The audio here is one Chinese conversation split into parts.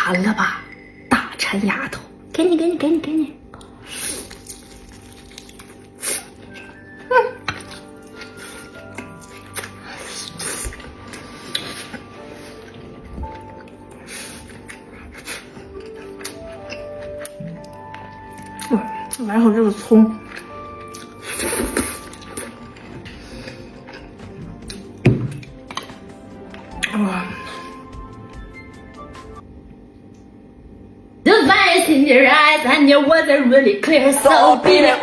馋了吧，大馋丫头，给你，给你，给你，给你。来口这个葱。The lights in your eyes and your words are really clear, so be it.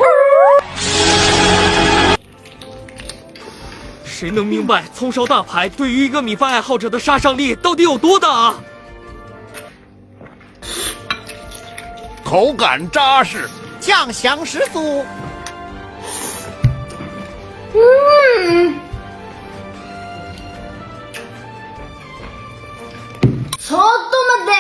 谁能明白葱烧大排对于一个米饭爱好者的杀伤力到底有多大啊？口感扎实，酱香十足。葱多么的。